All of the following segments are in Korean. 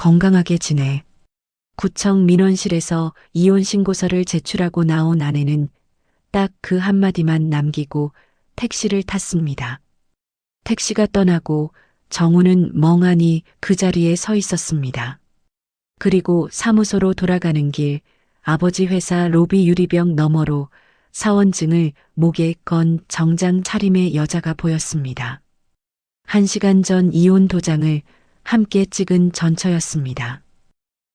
건강하게 지내. 구청 민원실에서 이혼 신고서를 제출하고 나온 아내는 딱 그 한마디만 남기고 택시를 탔습니다. 택시가 떠나고 정우는 멍하니 그 자리에 서 있었습니다. 그리고 사무소로 돌아가는 길 아버지 회사 로비 유리병 너머로 사원증을 목에 건 정장 차림의 여자가 보였습니다. 1시간 전 이혼 도장을 함께 찍은 전처였습니다.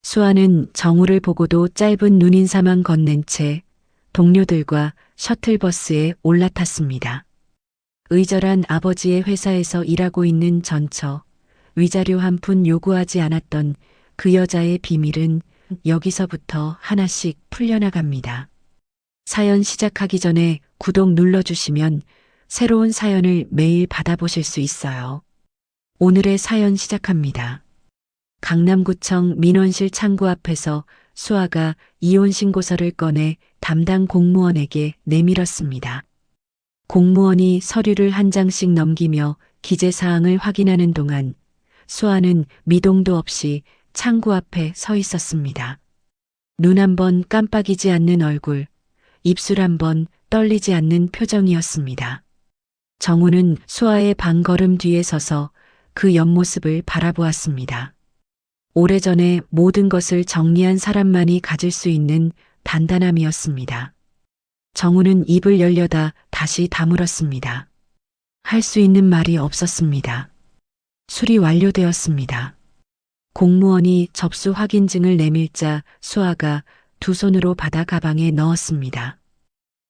수아는 정우를 보고도 짧은 눈인사만 건넨 채 동료들과 셔틀버스에 올라탔습니다. 의절한 아버지의 회사에서 일하고 있는 전처, 위자료 한 푼 요구하지 않았던 그 여자의 비밀은 여기서부터 하나씩 풀려나갑니다. 사연 시작하기 전에 구독 눌러주시면 새로운 사연을 매일 받아보실 수 있어요. 오늘의 사연 시작합니다. 강남구청 민원실 창구 앞에서 수아가 이혼 신고서를 꺼내 담당 공무원에게 내밀었습니다. 공무원이 서류를 한 장씩 넘기며 기재사항을 확인하는 동안 수아는 미동도 없이 창구 앞에 서 있었습니다. 눈 한 번 깜빡이지 않는 얼굴, 입술 한 번 떨리지 않는 표정이었습니다. 정우는 수아의 반걸음 뒤에 서서 그 옆모습을 바라보았습니다. 오래전에 모든 것을 정리한 사람만이 가질 수 있는 단단함이었습니다. 정우는 입을 열려다 다시 다물었습니다. 할 수 있는 말이 없었습니다. 수리 완료되었습니다. 공무원이 접수 확인증을 내밀자 수아가 두 손으로 받아 가방에 넣었습니다.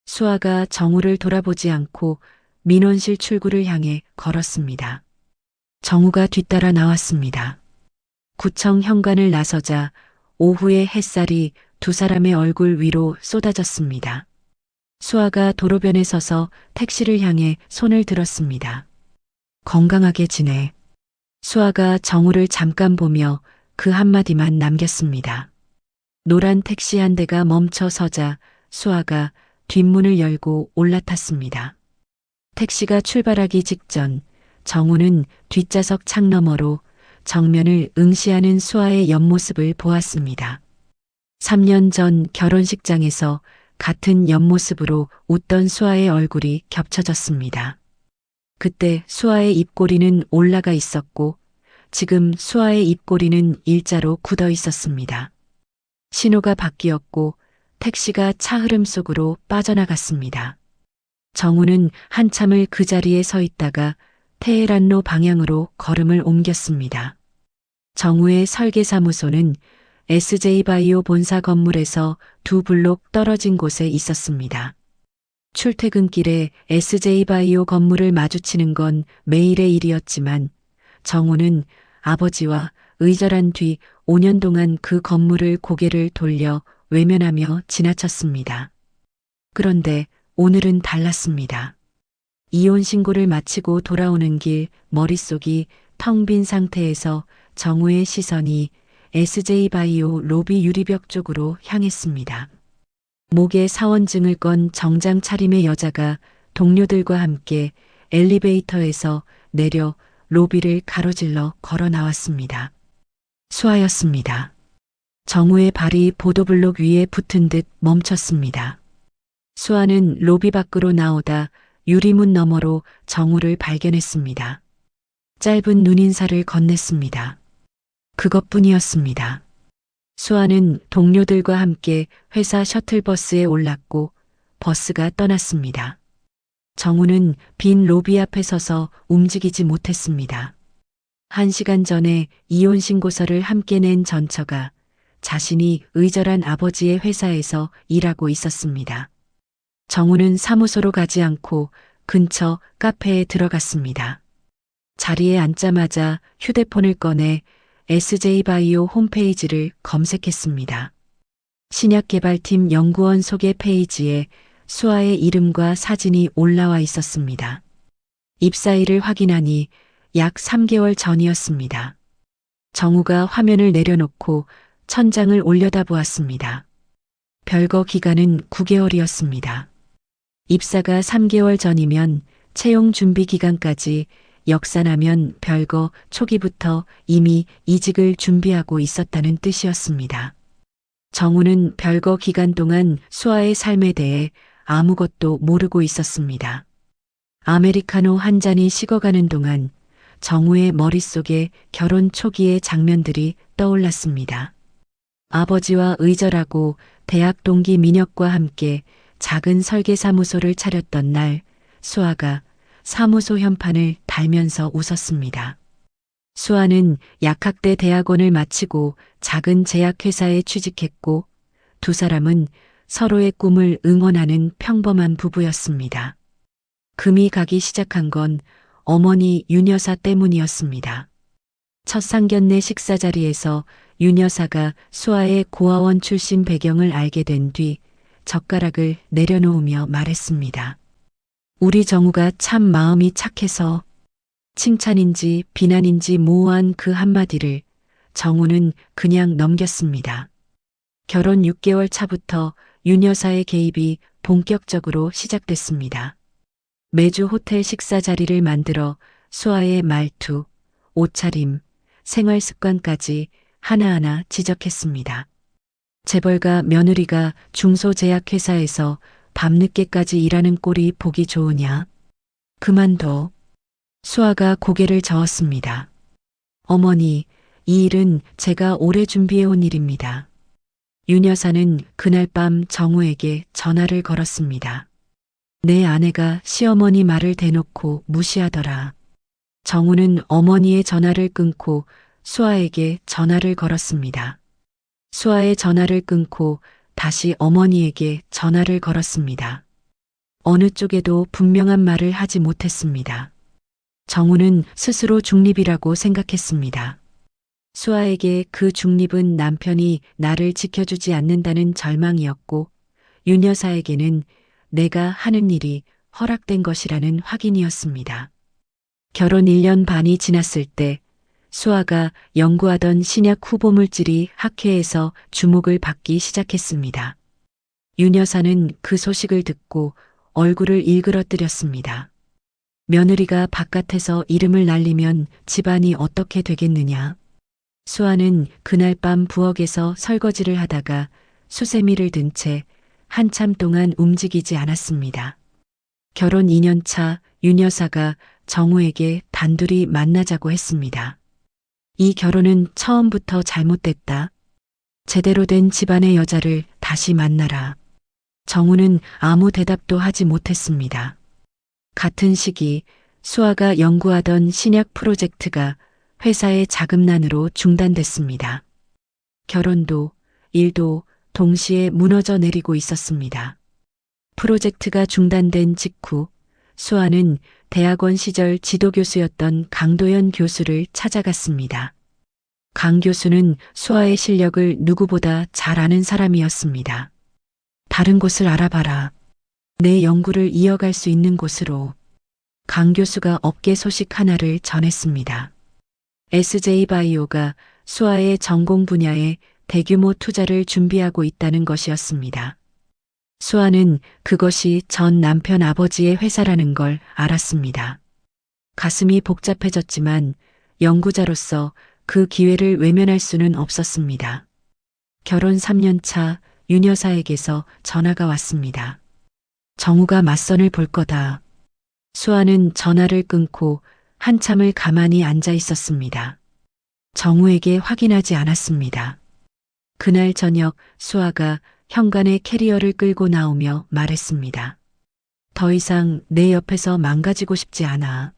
수아가 정우를 돌아보지 않고 민원실 출구를 향해 걸었습니다. 정우가 뒤따라 나왔습니다. 구청 현관을 나서자 오후의 햇살이 두 사람의 얼굴 위로 쏟아졌습니다. 수아가 도로변에 서서 택시를 향해 손을 들었습니다. 건강하게 지내. 수아가 정우를 잠깐 보며 그 한마디만 남겼습니다. 노란 택시 한 대가 멈춰 서자 수아가 뒷문을 열고 올라탔습니다. 택시가 출발하기 직전 정우는 뒷좌석 창 너머로 정면을 응시하는 수아의 옆모습을 보았습니다. 3년 전 결혼식장에서 같은 옆모습으로 웃던 수아의 얼굴이 겹쳐졌습니다. 그때 수아의 입꼬리는 올라가 있었고 지금 수아의 입꼬리는 일자로 굳어 있었습니다. 신호가 바뀌었고 택시가 차 흐름 속으로 빠져나갔습니다. 정우는 한참을 그 자리에 서 있다가 테헤란로 방향으로 걸음을 옮겼습니다. 정우의 설계사무소는 SJ바이오 본사 건물에서 두 블록 떨어진 곳에 있었습니다. 출퇴근길에 SJ바이오 건물을 마주치는 건 매일의 일이었지만 정우는 아버지와 의절한 뒤 5년 동안 그 건물을 고개를 돌려 외면하며 지나쳤습니다. 그런데 오늘은 달랐습니다. 이혼 신고를 마치고 돌아오는 길 머릿속이 텅 빈 상태에서 정우의 시선이 SJ바이오 로비 유리벽 쪽으로 향했습니다. 목에 사원증을 건 정장 차림의 여자가 동료들과 함께 엘리베이터에서 내려 로비를 가로질러 걸어 나왔습니다. 수아였습니다. 정우의 발이 보도블록 위에 붙은 듯 멈췄습니다. 수아는 로비 밖으로 나오다 유리문 너머로 정우를 발견했습니다. 짧은 눈인사를 건넸습니다. 그것뿐이었습니다. 수아는 동료들과 함께 회사 셔틀버스에 올랐고 버스가 떠났습니다. 정우는 빈 로비 앞에 서서 움직이지 못했습니다. 1시간 전에 이혼 신고서를 함께 낸 전처가 자신이 의절한 아버지의 회사에서 일하고 있었습니다. 정우는 사무소로 가지 않고 근처 카페에 들어갔습니다. 자리에 앉자마자 휴대폰을 꺼내 SJ바이오 홈페이지를 검색했습니다. 신약개발팀 연구원 소개 페이지에 수아의 이름과 사진이 올라와 있었습니다. 입사일을 확인하니 약 3개월 전이었습니다. 정우가 화면을 내려놓고 천장을 올려다보았습니다. 별거 기간은 9개월이었습니다. 입사가 3개월 전이면 채용 준비 기간까지 역사나면 별거 초기부터 이미 이직을 준비하고 있었다는 뜻이었습니다. 정우는 별거 기간 동안 수아의 삶에 대해 아무것도 모르고 있었습니다. 아메리카노 한 잔이 식어가는 동안 정우의 머릿속에 결혼 초기의 장면들이 떠올랐습니다. 아버지와 의절하고 대학 동기 민혁과 함께 작은 설계사무소를 차렸던 날, 수아가 사무소 현판을 달면서 웃었습니다. 수아는 약학대 대학원을 마치고 작은 제약회사에 취직했고 두 사람은 서로의 꿈을 응원하는 평범한 부부였습니다. 금이 가기 시작한 건 어머니 윤 여사 때문이었습니다. 첫 상견례 식사 자리에서 윤 여사가 수아의 고아원 출신 배경을 알게 된 뒤 젓가락을 내려놓으며 말했습니다. 우리 정우가 참 마음이 착해서. 칭찬인지 비난인지 모호한 그 한마디를 정우는 그냥 넘겼습니다. 결혼 6개월 차부터 윤 여사의 개입이 본격적으로 시작됐습니다. 매주 호텔 식사 자리를 만들어 수아의 말투, 옷차림, 생활 습관까지 하나하나 지적했습니다. 재벌가 며느리가 중소제약회사에서 밤늦게까지 일하는 꼴이 보기 좋으냐? 그만둬. 수아가 고개를 저었습니다. 어머니, 이 일은 제가 오래 준비해온 일입니다. 윤 여사는 그날 밤 정우에게 전화를 걸었습니다. 내 아내가 시어머니 말을 대놓고 무시하더라. 정우는 어머니의 전화를 끊고 수아에게 전화를 걸었습니다. 수아의 전화를 끊고 다시 어머니에게 전화를 걸었습니다. 어느 쪽에도 분명한 말을 하지 못했습니다. 정우는 스스로 중립이라고 생각했습니다. 수아에게 그 중립은 남편이 나를 지켜주지 않는다는 절망이었고 윤 여사에게는 내가 하는 일이 허락된 것이라는 확인이었습니다. 결혼 1년 반이 지났을 때 수아가 연구하던 신약 후보 물질이 학회에서 주목을 받기 시작했습니다. 윤 여사는 그 소식을 듣고 얼굴을 일그러뜨렸습니다. 며느리가 바깥에서 이름을 날리면 집안이 어떻게 되겠느냐. 수아는 그날 밤 부엌에서 설거지를 하다가 수세미를 든 채 한참 동안 움직이지 않았습니다. 결혼 2년 차 윤 여사가 정우에게 단둘이 만나자고 했습니다. 이 결혼은 처음부터 잘못됐다. 제대로 된 집안의 여자를 다시 만나라. 정우는 아무 대답도 하지 못했습니다. 같은 시기 수아가 연구하던 신약 프로젝트가 회사의 자금난으로 중단됐습니다. 결혼도 일도 동시에 무너져 내리고 있었습니다. 프로젝트가 중단된 직후 수아는 대학원 시절 지도교수였던 강도연 교수를 찾아갔습니다. 강 교수는 수아의 실력을 누구보다 잘 아는 사람이었습니다. 다른 곳을 알아봐라. 내 연구를 이어갈 수 있는 곳으로. 강 교수가 업계 소식 하나를 전했습니다. SJ바이오가 수아의 전공 분야에 대규모 투자를 준비하고 있다는 것이었습니다. 수아는 그것이 전 남편 아버지의 회사라는 걸 알았습니다. 가슴이 복잡해졌지만 연구자로서 그 기회를 외면할 수는 없었습니다. 결혼 3년 차 윤 여사에게서 전화가 왔습니다. 정우가 맞선을 볼 거다. 수아는 전화를 끊고 한참을 가만히 앉아 있었습니다. 정우에게 확인하지 않았습니다. 그날 저녁 수아가 현관에 캐리어를 끌고 나오며 말했습니다. 더 이상 내 옆에서 망가지고 싶지 않아.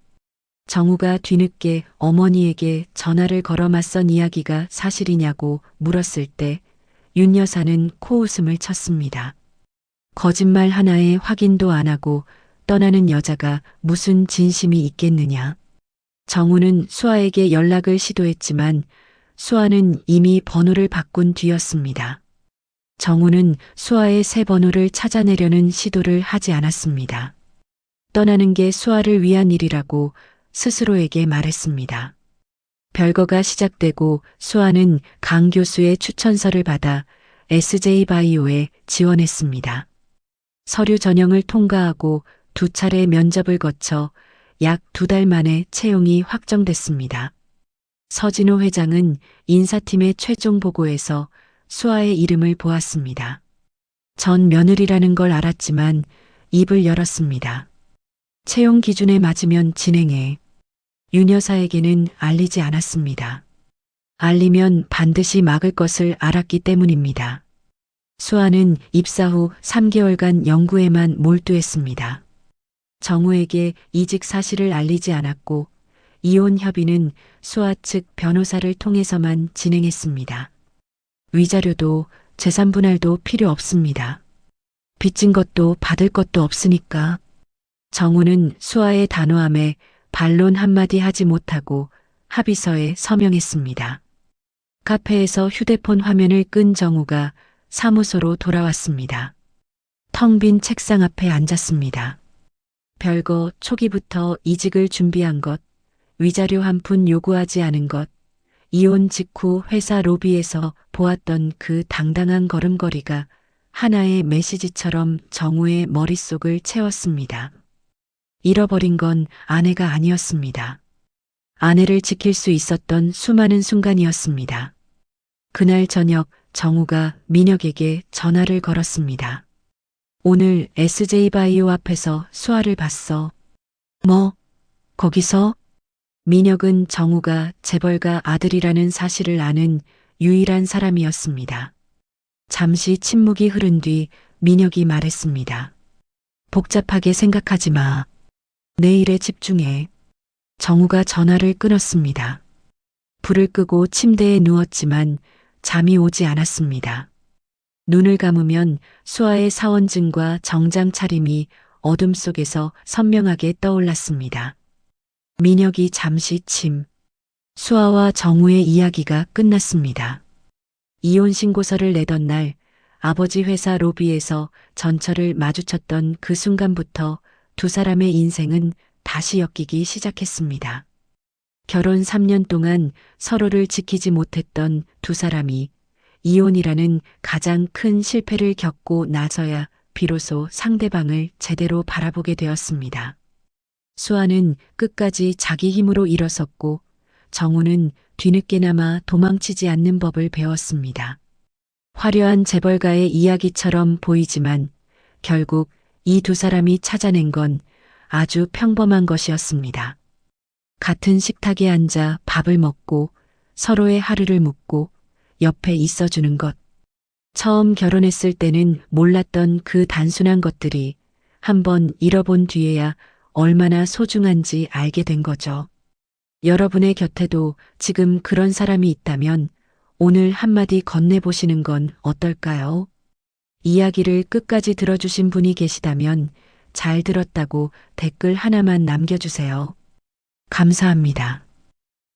정우가 뒤늦게 어머니에게 전화를 걸어 맞선 이야기가 사실이냐고 물었을 때 윤 여사는 코웃음을 쳤습니다. 거짓말 하나에 확인도 안 하고 떠나는 여자가 무슨 진심이 있겠느냐. 정우는 수아에게 연락을 시도했지만 수아는 이미 번호를 바꾼 뒤였습니다. 정우는 수아의 새 번호를 찾아내려는 시도를 하지 않았습니다. 떠나는 게 수아를 위한 일이라고 스스로에게 말했습니다. 별거가 시작되고 수아는 강 교수의 추천서를 받아 SJ바이오에 지원했습니다. 서류 전형을 통과하고 2차례 면접을 거쳐 약 2달 만에 채용이 확정됐습니다. 서진호 회장은 인사팀의 최종 보고에서 수아의 이름을 보았습니다. 전 며느리라는 걸 알았지만 입을 열었습니다. 채용 기준에 맞으면 진행해. 윤 여사에게는 알리지 않았습니다. 알리면 반드시 막을 것을 알았기 때문입니다. 수아는 입사 후 3개월간 연구에만 몰두했습니다. 정우에게 이직 사실을 알리지 않았고 이혼 협의는 수아 측 변호사를 통해서만 진행했습니다. 위자료도 재산 분할도 필요 없습니다. 빚진 것도 받을 것도 없으니까. 정우는 수아의 단호함에 반론 한마디 하지 못하고 합의서에 서명했습니다. 카페에서 휴대폰 화면을 끈 정우가 사무소로 돌아왔습니다. 텅 빈 책상 앞에 앉았습니다. 별거 초기부터 이직을 준비한 것, 위자료 한 푼 요구하지 않은 것, 이혼 직후 회사 로비에서 보았던 그 당당한 걸음걸이가 하나의 메시지처럼 정우의 머릿속을 채웠습니다. 잃어버린 건 아내가 아니었습니다. 아내를 지킬 수 있었던 수많은 순간이었습니다. 그날 저녁 정우가 민혁에게 전화를 걸었습니다. 오늘 SJ바이오 앞에서 수아를 봤어. 뭐? 거기서? 민혁은 정우가 재벌가 아들이라는 사실을 아는 유일한 사람이었습니다. 잠시 침묵이 흐른 뒤 민혁이 말했습니다. 복잡하게 생각하지 마. 내 일에 집중해. 정우가 전화를 끊었습니다. 불을 끄고 침대에 누웠지만 잠이 오지 않았습니다. 눈을 감으면 수아의 사원증과 정장 차림이 어둠 속에서 선명하게 떠올랐습니다. 민혁이 잠시 수아와 정우의 이야기가 끝났습니다. 이혼 신고서를 내던 날 아버지 회사 로비에서 전철을 마주쳤던 그 순간부터 두 사람의 인생은 다시 엮이기 시작했습니다. 결혼 3년 동안 서로를 지키지 못했던 두 사람이 이혼이라는 가장 큰 실패를 겪고 나서야 비로소 상대방을 제대로 바라보게 되었습니다. 수아는 끝까지 자기 힘으로 일어섰고 정우는 뒤늦게나마 도망치지 않는 법을 배웠습니다. 화려한 재벌가의 이야기처럼 보이지만 결국 이 두 사람이 찾아낸 건 아주 평범한 것이었습니다. 같은 식탁에 앉아 밥을 먹고 서로의 하루를 묻고 옆에 있어주는 것. 처음 결혼했을 때는 몰랐던 그 단순한 것들이 한번 잃어본 뒤에야 얼마나 소중한지 알게 된 거죠. 여러분의 곁에도 지금 그런 사람이 있다면 오늘 한마디 건네보시는 건 어떨까요? 이야기를 끝까지 들어주신 분이 계시다면 잘 들었다고 댓글 하나만 남겨주세요. 감사합니다.